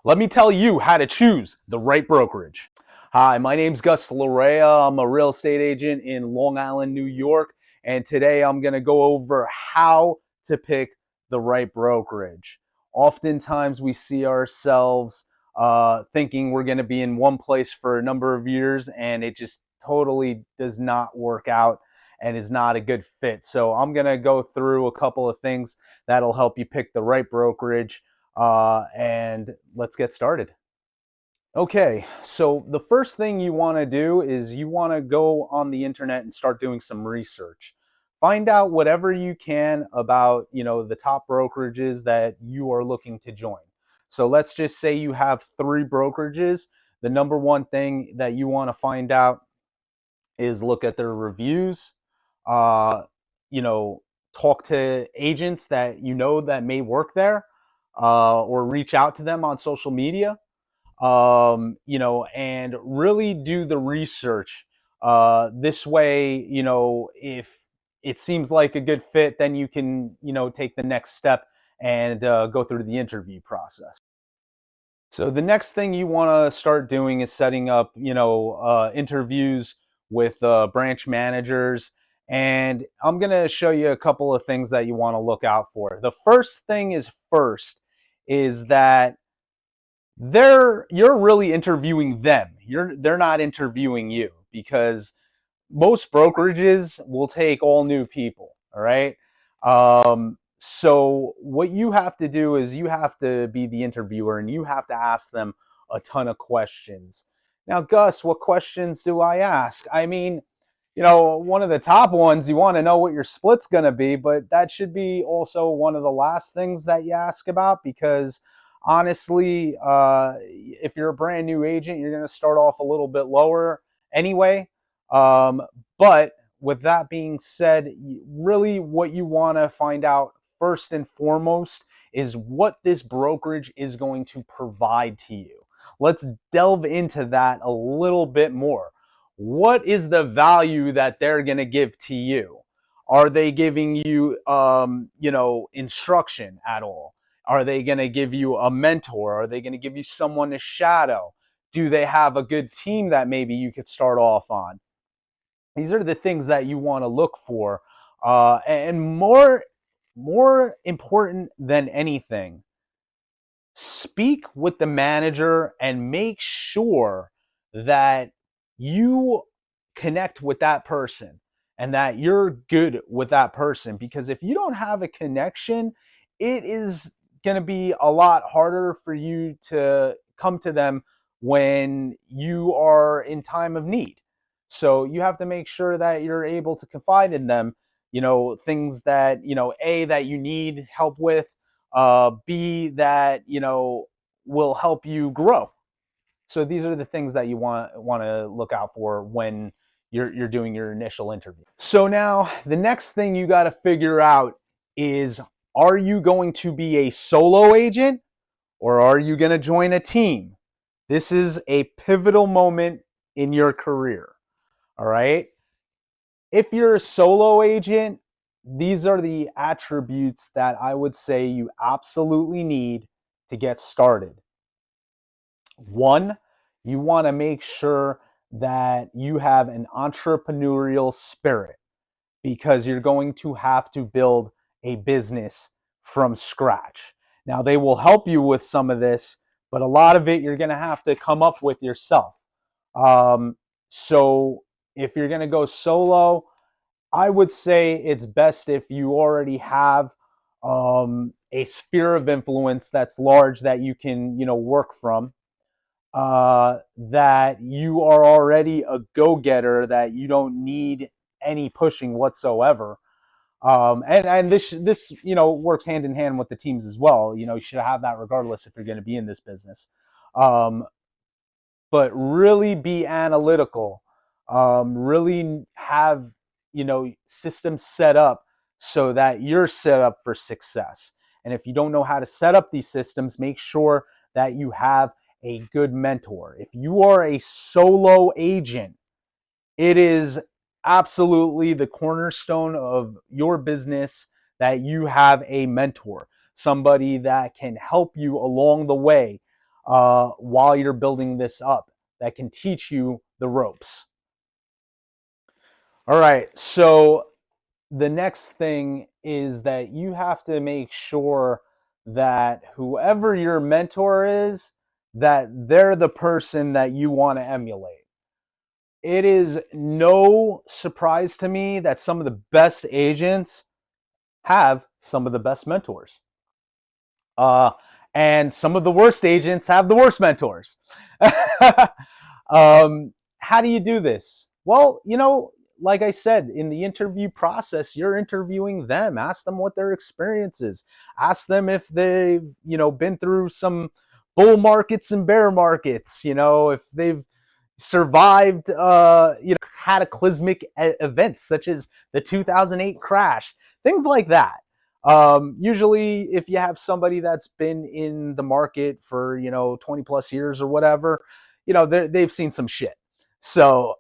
Let me tell you how to choose the right brokerage. Hi, my name's Gustavo Larrea. I'm a real estate agent in Long Island, New York, and today I'm going to go over how to pick the right brokerage. Oftentimes we see ourselves thinking we're going to be in one place for a number of years, and it just totally does not work out and is not a good fit. So I'm going to go through a couple of things that'll help you pick the right brokerage. And let's get started. Okay, so the first thing you want to do is you want to go on the internet and start doing some research. Find out whatever you can about, the top brokerages that you are looking to join. So let's just say you have 3 brokerages. The number one thing that you want to find out is look at their reviews. Uh, Talk to agents that that may work there, or reach out to them on social media, and really do the research. This way, if it seems like a good fit, then you can, take the next step and go through the interview process. So the next thing you want to start doing is setting up, interviews with branch managers. And I'm going to show you a couple of things that you want to look out for. The first thing is that you're really interviewing them. They're not interviewing you, because most brokerages will take all new people. All right. So what you have to do is you have to be the interviewer and you have to ask them a ton of questions. Now, Gus, what questions do I ask? I mean, one of the top ones, you want to know what your split's going to be, but that should be also one of the last things that you ask about, because honestly, if you're a brand new agent, you're going to start off a little bit lower anyway. But with that being said, really what you want to find out first and foremost is what this brokerage is going to provide to you. Let's delve into that a little bit more. What is the value that they're going to give to you? Are they giving you, instruction at all? Are they going to give you a mentor? Are they going to give you someone to shadow? Do they have a good team that maybe you could start off on? These are the things that you want to look for. And more important than anything, speak with the manager and make sure that you connect with that person and that you're good with that person. Because if you don't have a connection, it is going to be a lot harder for you to come to them when you are in time of need. So you have to make sure that you're able to confide in them, things that, A, that you need help with, B, that, will help you grow. So these are the things that you want to look out for when you're doing your initial interview. So now the next thing you got to figure out is, are you going to be a solo agent or are you going to join a team? This is a pivotal moment in your career. All right. If you're a solo agent, these are the attributes that I would say you absolutely need to get started. 1, you want to make sure that you have an entrepreneurial spirit, because you're going to have to build a business from scratch. Now, they will help you with some of this, but a lot of it you're going to have to come up with yourself. So if you're going to go solo, I would say it's best if you already have a sphere of influence that's large that you can, work from. That you are already a go-getter, that you don't need any pushing whatsoever. And this works hand in hand with the teams as well. You should have that regardless if you're going to be in this business. But really be analytical. Really have systems set up so that you're set up for success. And if you don't know how to set up these systems, make sure that you have a good mentor. If you are a solo agent, it is absolutely the cornerstone of your business that you have a mentor, somebody that can help you along the way. while you're building this up that can teach you the ropes. All right, so the next thing is that you have to make sure that whoever your mentor is, that they're the person that you want to emulate. It is no surprise to me that some of the best agents have some of the best mentors. Uh, and some of the worst agents have the worst mentors. How do you do this? Well, like I said, in the interview process, you're interviewing them. Ask them what their experience is. Ask them if they've, been through some bull markets and bear markets, if they've survived, cataclysmic events such as the 2008 crash, things like that. Usually, if you have somebody that's been in the market for 20 plus years or whatever, they've seen some shit. So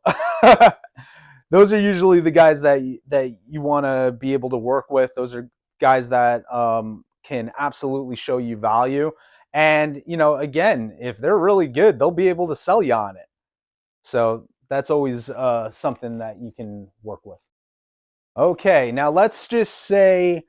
those are usually the guys that you want to be able to work with. Those are guys that can absolutely show you value. And again, if they're really good, they'll be able to sell you on it. So that's always something that you can work with. Okay, now let's just say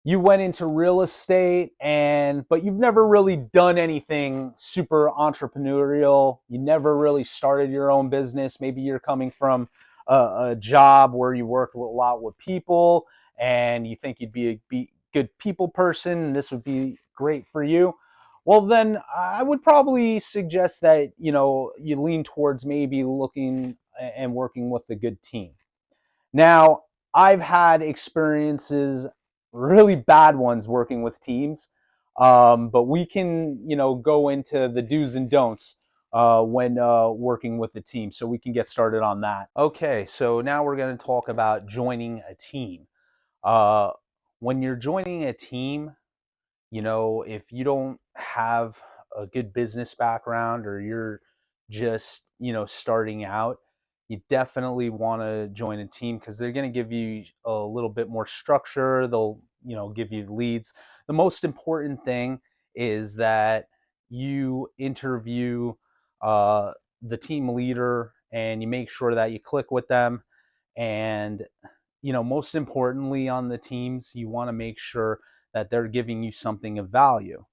you went into real estate but you've never really done anything super entrepreneurial. You never really started your own business. Maybe you're coming from a job where you worked a lot with people and you think you'd be a good people person and this would be great for you. Well, then I would probably suggest that, you lean towards maybe looking and working with a good team. Now, I've had experiences, really bad ones, working with teams, but we can, go into the do's and don'ts when working with the team, so we can get started on that. Okay, so now we're going to talk about joining a team. Uh, when you're joining a team, if you don't have a good business background or you're just, starting out, you definitely want to join a team because they're going to give you a little bit more structure. They'll, give you leads. The most important thing is that you interview uh, the team leader and you make sure that you click with them. And most importantly on the teams, you want to make sure that they're giving you something of value,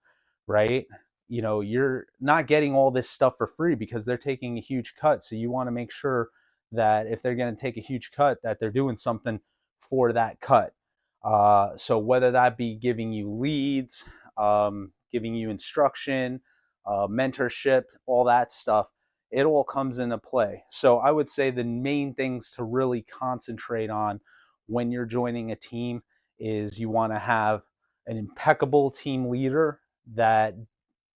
right? You're not getting all this stuff for free because they're taking a huge cut. So you want to make sure that if they're going to take a huge cut, that they're doing something for that cut. So whether that be giving you leads, giving you instruction, mentorship, all that stuff, it all comes into play. So I would say the main things to really concentrate on when you're joining a team is you want to have an impeccable team leader that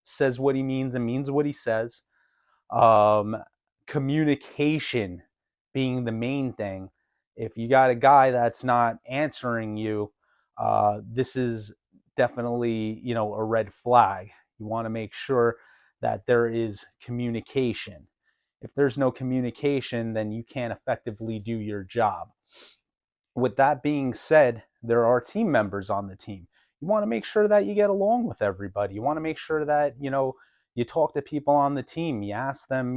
says what he means and means what he says. Um, Communication being the main thing. If you got a guy that's not answering you, this is definitely, a red flag. You want to make sure that there is communication. If there's no communication, then you can't effectively do your job. With that being said, there are team members on the team. You want to make sure that you get along with everybody. You want to make sure that, you talk to people on the team. You ask them,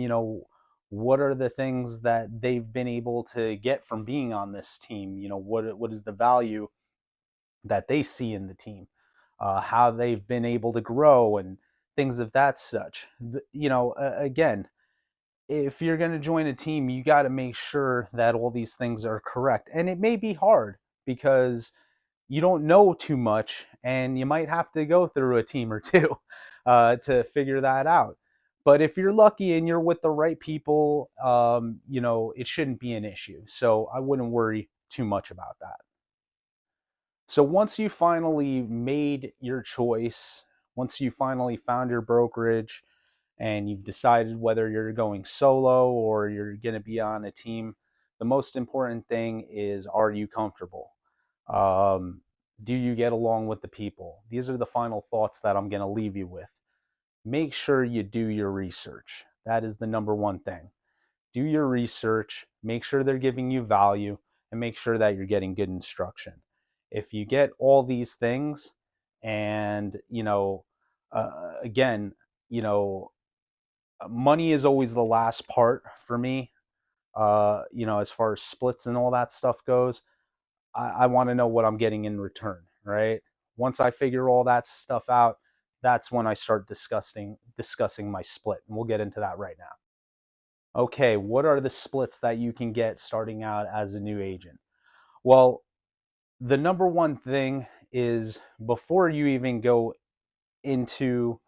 what are the things that they've been able to get from being on this team? What is the value that they see in the team? How they've been able to grow and things of that such. Again, if you're going to join a team, you got to make sure that all these things are correct. And it may be hard because you don't know too much and you might have to go through a team or two to figure that out. But if you're lucky and you're with the right people, it shouldn't be an issue. So I wouldn't worry too much about that. So once you finally made your choice, once you finally found your brokerage, and you've decided whether you're going solo or you're going to be on a team, the most important thing is, are you comfortable? Do you get along with the people? These are the final thoughts that I'm going to leave you with. Make sure you do your research. That is the number one thing. Do your research, make sure they're giving you value, and make sure that you're getting good instruction. If you get all these things, and again, you know, money is always the last part for me. As far as splits and all that stuff goes, I want to know what I'm getting in return, right? Once I figure all that stuff out, that's when I start discussing my split, and we'll get into that right now. Okay, what are the splits that you can get starting out as a new agent? Well, the number one thing is before you even go into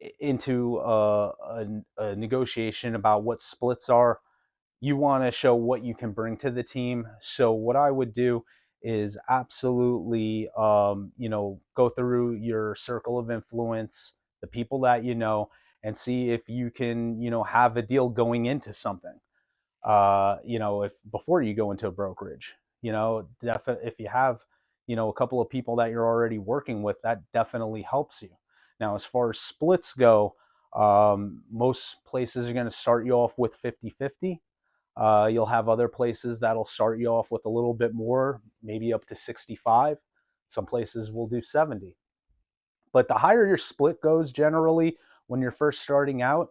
a negotiation about what splits are, you want to show what you can bring to the team. So what I would do is absolutely, go through your circle of influence, the people that you know, and see if you can, have a deal going into something. If before you go into a brokerage, if you have, a couple of people that you're already working with, that definitely helps you. Now, as far as splits go, most places are going to start you off with 50-50. You'll have other places that'll start you off with a little bit more, maybe up to 65. Some places will do 70. But the higher your split goes, generally, when you're first starting out,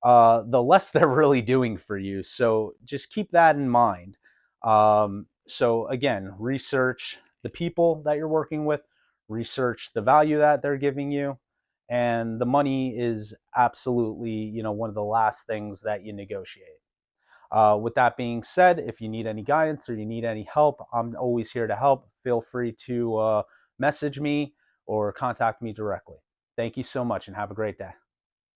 the less they're really doing for you. So just keep that in mind. So again, research the people that you're working with, research the value that they're giving you, and the money is absolutely, one of the last things that you negotiate. With that being said, if you need any guidance or you need any help, I'm always here to help. Feel free to message me or contact me directly. Thank you so much and have a great day.